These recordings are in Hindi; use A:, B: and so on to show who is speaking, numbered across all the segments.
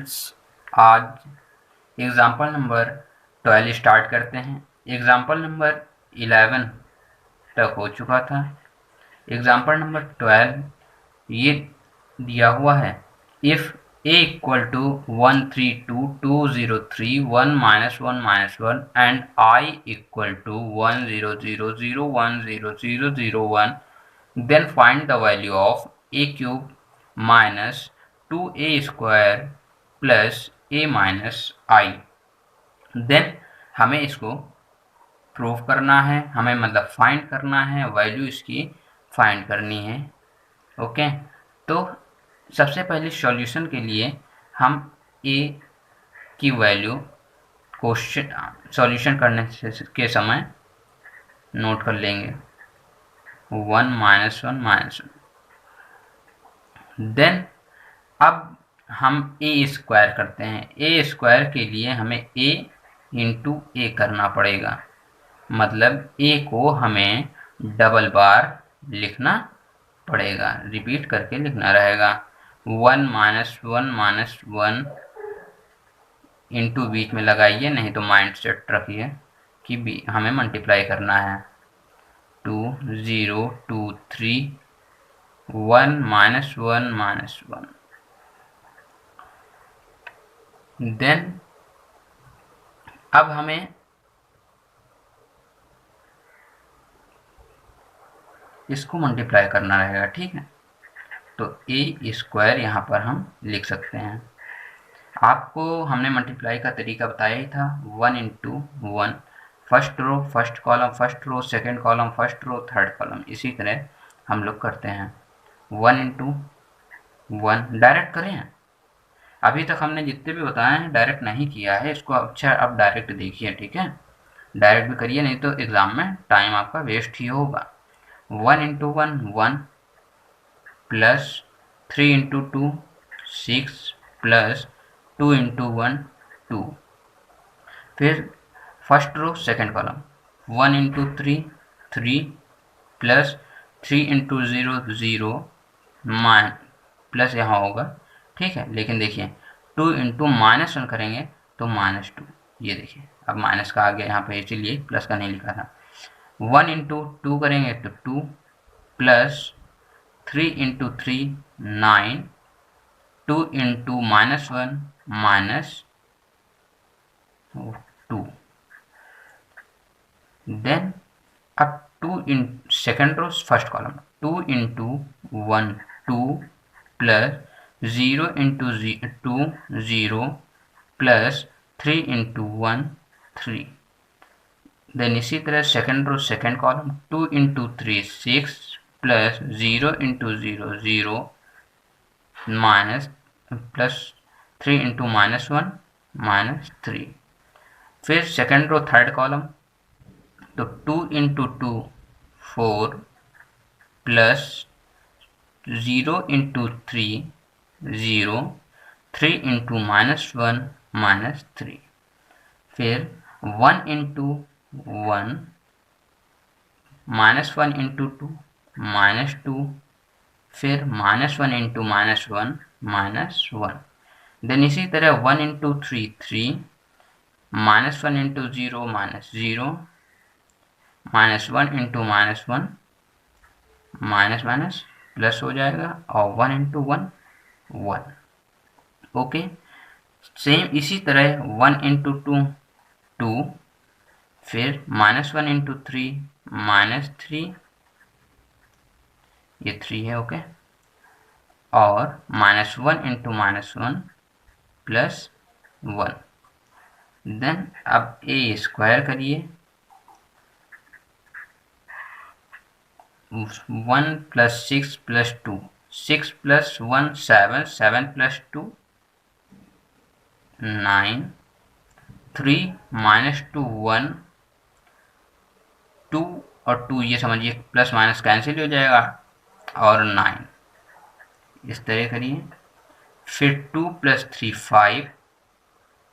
A: स्टूडेंट्स, आज एग्जाम्पल नंबर 12 स्टार्ट करते हैं। एग्जाम्पल नंबर 11 तक हो चुका था। एग्जाम्पल नंबर 12 ये दिया हुआ है, if a equal to 132 203 1 -1 -1 and I equal to 1000 1000001, then find the value of a cube minus 2a square plus a minus I। Then हमें इसको प्रूव करना है, हमें मतलब फाइंड करना है, वैल्यू इसकी फाइंड करनी है। ओके, तो सबसे पहले सॉल्यूशन के लिए हम a की वैल्यू क्वेश्चन सॉल्यूशन करने के समय नोट कर लेंगे 1 -1 -1। देन अब हम a स्क्वायर करते हैं। a स्क्वायर के लिए हमें a इंटू a करना पड़ेगा, मतलब a को हमें डबल बार लिखना पड़ेगा, रिपीट करके लिखना रहेगा। 1 -1 -1 इंटू बीच में लगाइए, नहीं तो माइंड सेट रखिए कि हमें मल्टीप्लाई करना है। 2 0 2 3 1 -1 -1। देन अब हमें इसको मल्टीप्लाई करना रहेगा, ठीक है। तो a स्क्वायर यहाँ पर हम लिख सकते हैं। आपको हमने मल्टीप्लाई का तरीका बताया ही था, 1 into 1, first row first column first row, second column first row third column, इसी तरह हम लोग करते हैं। 1 इंटू 1 डायरेक्ट करें। अभी तक हमने जितने भी बताए हैं डायरेक्ट नहीं किया है, इसको अच्छा अब डायरेक्ट देखिए, ठीक है। डायरेक्ट भी करिए, नहीं तो एग्ज़ाम में टाइम आपका वेस्ट ही होगा। 1 into 1 1 plus 3 into 2 6 plus 2 into 1 2। फिर first row second column 1 into 3 3 plus 3 into 0 0 मान प्लस यहाँ होगा, ठीक है। लेकिन देखिए 2 इंटू -1 करेंगे तो -2, ये देखिए अब माइनस का आ गया यहाँ पे, इसीलिए प्लस का नहीं लिखा था। 1 इंटू 2 करेंगे तो 2 प्लस 3 इंटू 3 9 2 इंटू -1 -2। देन अब 2 in second row first column 2 into 1 2 plus 0 into 2 0 plus 3 into 1 3। Then इसी तरह second row second column 2 into 3 6 plus 0 into 0 0 minus plus 3 into -1 -3। फिर सेकेंड रो थर्ड कॉलम तो 2 इंटू 2 4 प्लस 0 इंटू 3 0 3 इंटू -1 -3। फिर 1 इंटू 1 -1 इंटू 2 -2। फिर -1 इंटू -1 -1। देन इसी तरह 1 into 3 3 -1 into 0 -0 -1 into -1 minus plus हो जाएगा, और 1 इंटू 1 1। ओके, सेम इसी तरह 1 इंटू 2 2, फिर -1 इंटू 3 -3, ये 3 है, ओके। और -1 इंटू -1 प्लस 1। देन अब a स्क्वायर करिए, 1 प्लस 6 प्लस 2 6 प्लस 1 7 7 प्लस 2 9 3 -2 1 2 और 2 ये समझिए प्लस माइनस कैंसिल हो जाएगा, और 9 इस तरह करिए। फिर 2 प्लस 3 5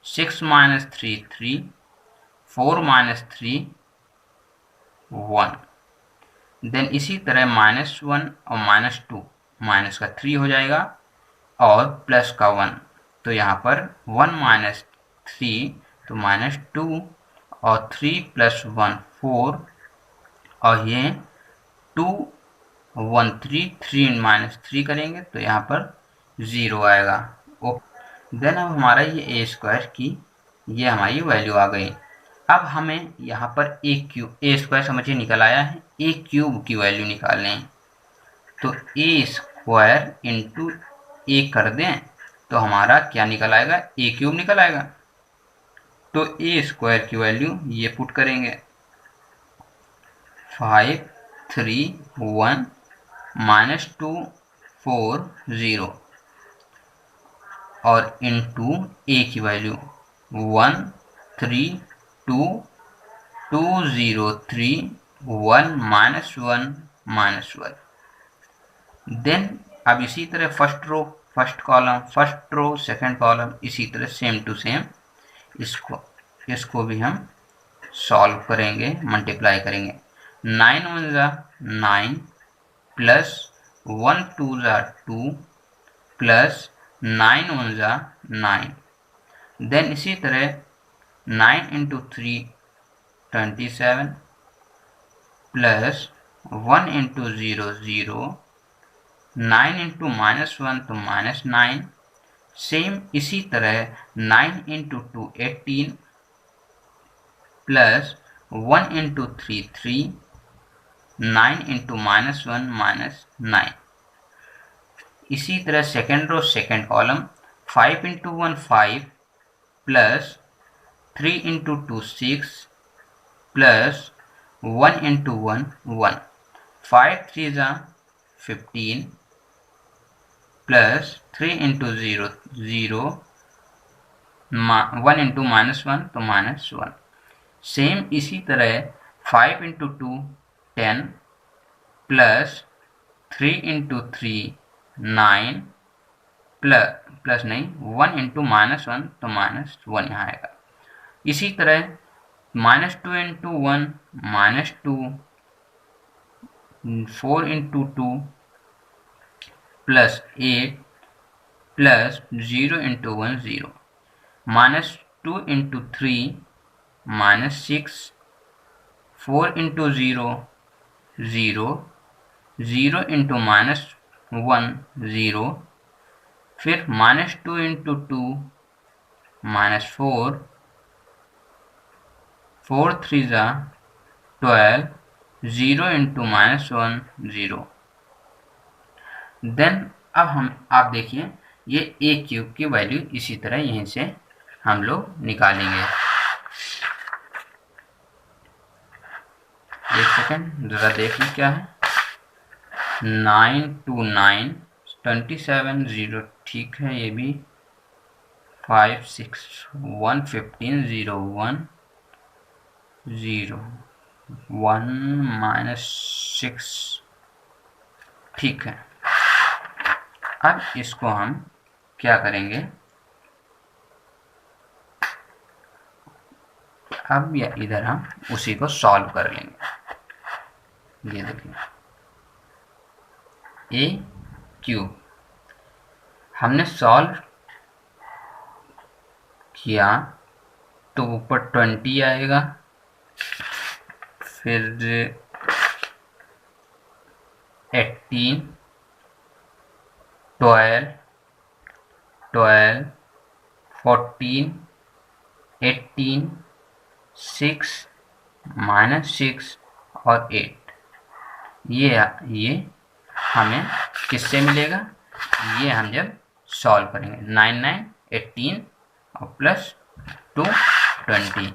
A: 6 माइनस 3 3 4 माइनस 3 1। देन इसी तरह -1 और -2 माइनस का 3 हो जाएगा और प्लस का 1, तो यहाँ पर 1 माइनस 3 तो -2 और 3 + 1 4 और ये 2 1 3 3 -3 करेंगे तो यहाँ पर 0 आएगा। देन अब हमारा ये a² की ये हमारी वैल्यू आ गई। अब हमें यहाँ पर a² समझिए निकल आया है, a³ की वैल्यू निकालनी है। तो a² इंटू a कर दें तो हमारा क्या निकल आएगा, a³ निकल आएगा। तो a² की वैल्यू ये पुट करेंगे 5 3 1 -2 4 0 और इनटू a की वैल्यू 1 3 2 2 0 3 1 -1 देन अब इसी तरह first row first column, first row second column, इसी तरह सेम टू सेम इसको भी हम सॉल्व करेंगे, मल्टीप्लाई करेंगे। 9 1 ज़ा 9 प्लस 1 2 ज़ा 2 प्लस 9 1 ज़ा 9। देन इसी तरह 9 इंटू 3 27 प्लस 1 इंटू 0 0 9 इंटू -1 तो -9। सेम इसी तरह 9 इंटू 2 18 प्लस 1 इंटू 3 3 9 इंटू -1 -9। इसी तरह second row second column 5 into 1 5 plus 3 into 2 6 plus 1 into 1 1 5 3 ज़ा 15 प्लस 3 इंटू 0 0 1 इंटू -1 तो -1। सेम इसी तरह 5 इंटू 2 10 प्लस 3 इंटू 3 9 प्लस नहीं 1 इंटू -1 तो -1 यहाँ आएगा। इसी तरह -2 into 1 -2 4 into 2 plus 8 plus 0 into 1 0 -2 into 3 -6 4 into 0 0 0 into -1 0 फिर -2 इंटू 2 -4 4 3 ज़ा 12 0 इंटू -1 0। देन अब आप देखिए ये a³ की वैल्यू इसी तरह यहीं से हम लोग निकालेंगे। एक सेकेंड ज़रा देख लें क्या है। 9 2 9 27 0 ठीक है, ये भी 5 6 1 15 0 1 0 1 -6 ठीक है। अब इसको हम क्या करेंगे, अब या इधर हम उसी को सॉल्व कर लेंगे। ये देखिए a³ हमने सॉल्व किया तो ऊपर 20 आएगा, फिर 18 12 12 14 18 6 -6 और 8। ये हमें किससे मिलेगा, ये हम जब सॉल्व करेंगे 9 9 18 और प्लस 2 20।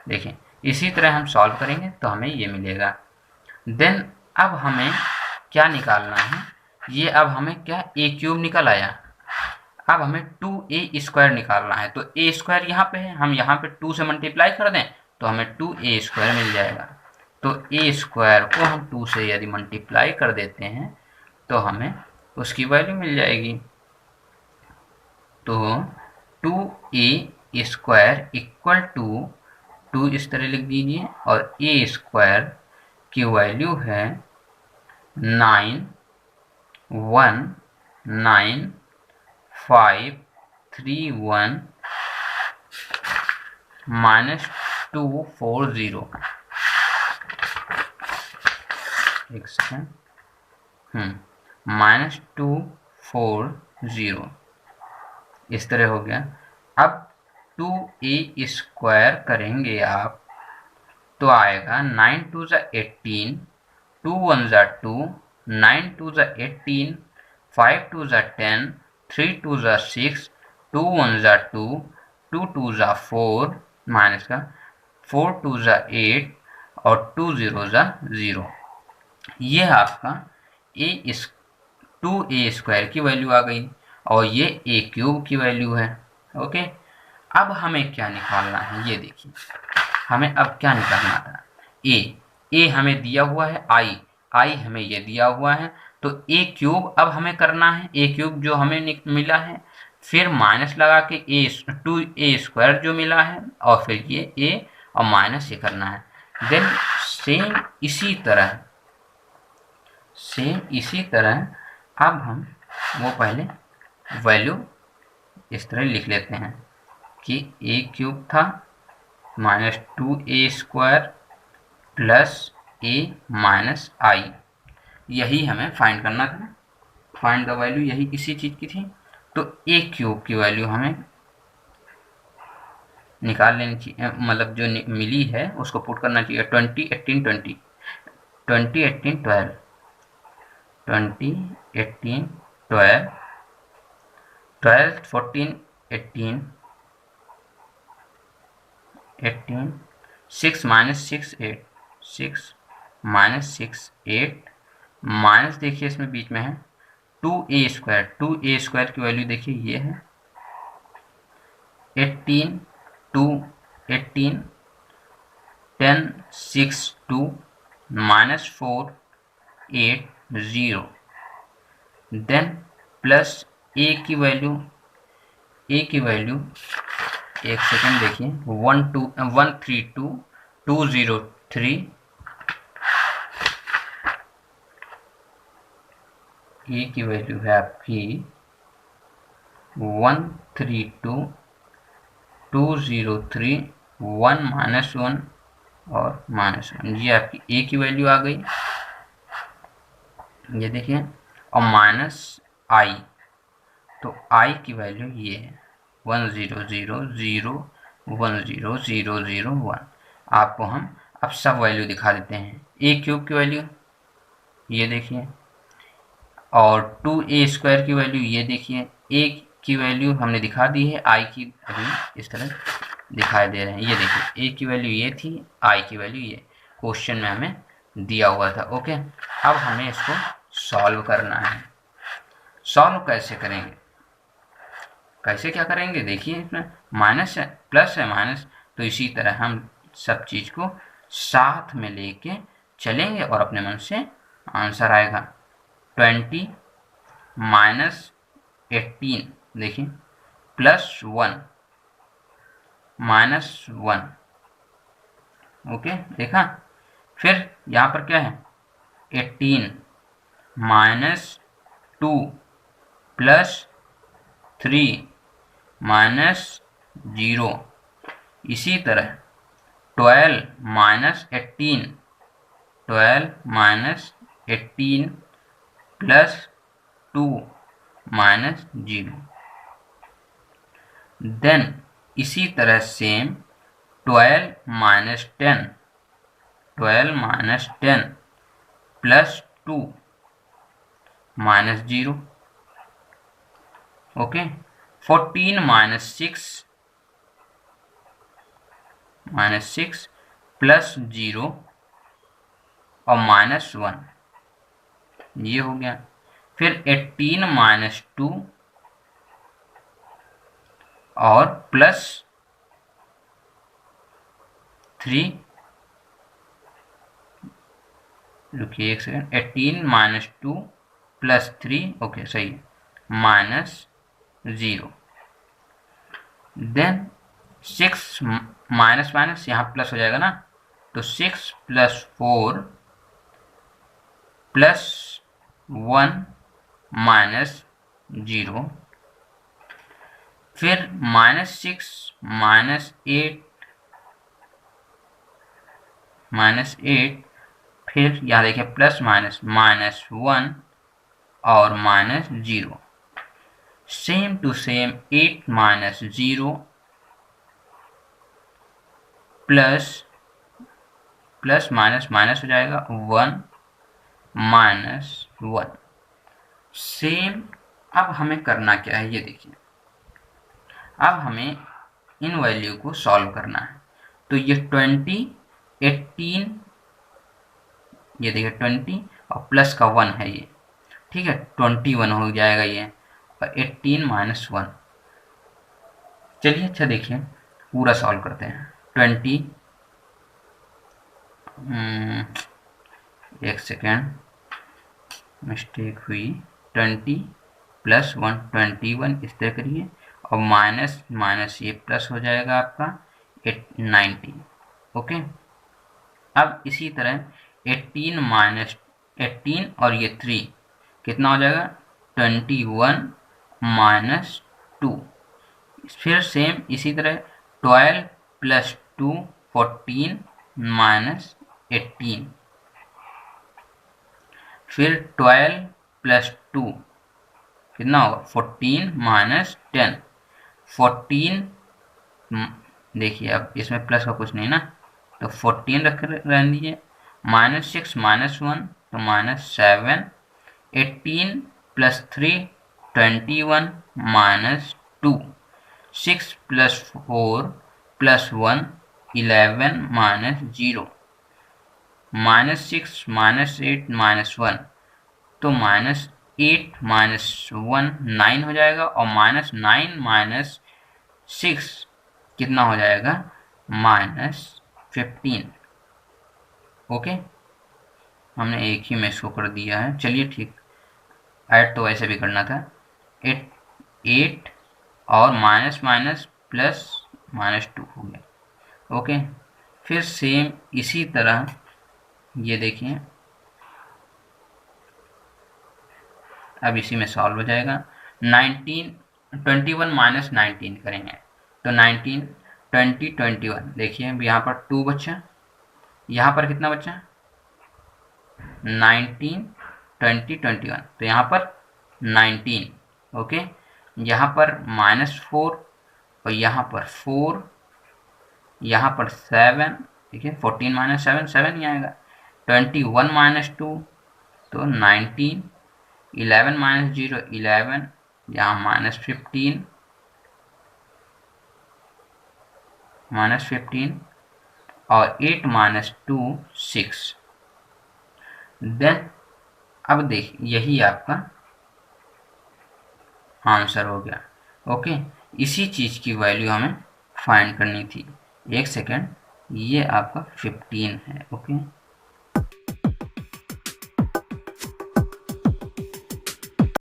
A: देखिए इसी तरह हम सॉल्व करेंगे तो हमें ये मिलेगा। देन अब हमें क्या निकालना है, ये अब हमें क्या a³ निकल आया। अब हमें 2a² निकालना है, तो a² यहाँ पे है, हम यहाँ पे 2 से मल्टीप्लाई कर दें तो हमें 2a² मिल जाएगा। तो a² को हम 2 से यदि मल्टीप्लाई कर देते हैं तो हमें उसकी वैल्यू मिल जाएगी। तो 2a² इक्वल टू 2 इस तरह लिख दीजिए और a² की वैल्यू है 9 1 9 5 31 माइनस 240, एक सेकेंड, माइनस 240, इस तरह हो गया। अब 2a स्क्वायर करेंगे आप तो आएगा 9 2 ज़ा 18, 2 1 ज़ा 2, 9 2 ज़ा 18, 5 2 ज़ा 10, 3 2 ज़ा 6, 2 1 ज़ा 2, 2 2 ज़ा 4, माइनस का 4 2 ज़ा 8 और 2 0 ज़ा 0। ये आपका a 2a स्क्वायर की वैल्यू आ गई और ये a क्यूब की वैल्यू है। ओके, अब हमें क्या निकालना है, ये देखिए हमें अब क्या निकालना था। a हमें दिया हुआ है, i हमें ये दिया हुआ है, तो a क्यूब अब हमें करना है, a क्यूब जो हमें मिला है, फिर माइनस लगा के 2a स्क्वायर जो मिला है, और फिर ये a और माइनस ये करना है। देन सेम इसी तरह अब हम वो पहले वैल्यू इस तरह लिख लेते हैं कि a क्यूब था minus 2a square plus a minus i, यही हमें फाइंड करना था। फाइंड द वैल्यू यही इसी चीज़ की थी, तो a क्यूब की वैल्यू हमें निकाल लेनी चाहिए, मतलब जो मिली है उसको पुट करना चाहिए। 20 18 20 20 18 12 20 18 12 12 14 18 18 6 माइनस 6 8 6 माइनस 6 8 माइनस देखिए इसमें बीच में है 2a स्क्वायर की वैल्यू देखिए ये है 18 2 18 10 6 2 माइनस 4 8 0, देन प्लस a की वैल्यू एक सेकेंड देखिए 132 203, a की वैल्यू है आपकी 132 203 1 माइनस 1 और माइनस 1, ये आपकी a की वैल्यू आ गई, ये देखिए, और माइनस i, तो i की वैल्यू ये है 1 0 0 0 1 0 0 0 1। आपको हम अब सब वैल्यू दिखा देते हैं। a क्यूब की वैल्यू ये देखिए, और 2a स्क्वायर की वैल्यू ये देखिए, a की वैल्यू हमने दिखा दी है, i की अभी इस तरह दिखाई दे रहे हैं, ये देखिए a की वैल्यू ये थी, i की वैल्यू ये क्वेश्चन में हमें दिया हुआ था। ओके, अब हमें इसको सॉल्व करना है। सॉल्व कैसे करेंगे, कैसे क्या करेंगे, देखिए इसमें माइनस है प्लस है माइनस, तो इसी तरह हम सब चीज़ को साथ में लेके चलेंगे और अपने मन से आंसर आएगा। 20 माइनस 18 देखिए प्लस 1 माइनस 1, ओके देखा। फिर यहाँ पर क्या है 18 माइनस 2 प्लस 3 माइनस 0, इसी तरह 12 minus 18 12 minus 18 plus 2 minus 0, then इसी तरह same 12 minus 10 plus 2 minus 0, okay. 14 minus 6 plus 0 और माइनस 1, ये हो गया। फिर 18 माइनस 2 और प्लस 3, रुकिए एक सेकेंड, 18 माइनस 2 प्लस 3, ओके सही है, माइनस 0, देन 6 माइनस माइनस यहाँ प्लस हो जाएगा ना, तो 6 प्लस 4 प्लस 1 माइनस 0, फिर -6 -8 फिर यहाँ देखिए प्लस माइनस -1 और -0, same to same 8 -0 plus minus minus हो जाएगा 1 -1। सेम। अब हमें करना क्या है ये देखिए, अब हमें इन वैल्यू को सॉल्व करना है। तो ये 20 18, ये देखिए 20 और प्लस का 1 है ये, ठीक है, 21 हो जाएगा ये, और 18 -1। चलिए अच्छा देखिए पूरा सॉल्व करते हैं। 20 एक सेकेंड मिस्टेक हुई, 20 प्लस 1 21 इस तरह करिए, और माइनस माइनस ये प्लस हो जाएगा आपका 90। ओके, अब इसी तरह 18 और ये 3 कितना हो जाएगा 21 -2। फिर सेम इसी तरह 12 + 2 14 -18। फिर 12 + 2 कितना होगा 14 -10। 14 देखिए अब इसमें प्लस का कुछ नहीं ना, तो 14 रहने दीजिए, -6 -1 तो -7। 18 + 3 21 -2। 6 + 4 + 1 11 -0। -6 -8 -1 तो -8 -1 9 हो जाएगा, और -9 -6 कितना हो जाएगा -15। ओके, हमने एक ही में इसको कर दिया है। चलिए ठीक, ऐड तो वैसे भी करना था। 8 और माइनस माइनस प्लस -2 हो गया। ओके, फिर सेम इसी तरह ये देखिए, अब इसी में सॉल्व हो जाएगा। 21 - 19 करेंगे तो 19 20 21, देखिए यहाँ पर 2 बचा, यहाँ पर कितना बचा 19 20 21, तो यहाँ पर 19। ओके, यहाँ पर -4 और यहाँ पर 4, यहाँ पर 7, देखिए 14 - 7 7 ही आएगा। 21 - 2 तो 19, 11 - 0 11, यहाँ -15 और 8 - 2 6। देन अब देखिए यही आपका आंसर हो गया। ओके, इसी चीज़ की वैल्यू हमें फाइंड करनी थी। एक सेकेंड, ये आपका 15 है। ओके,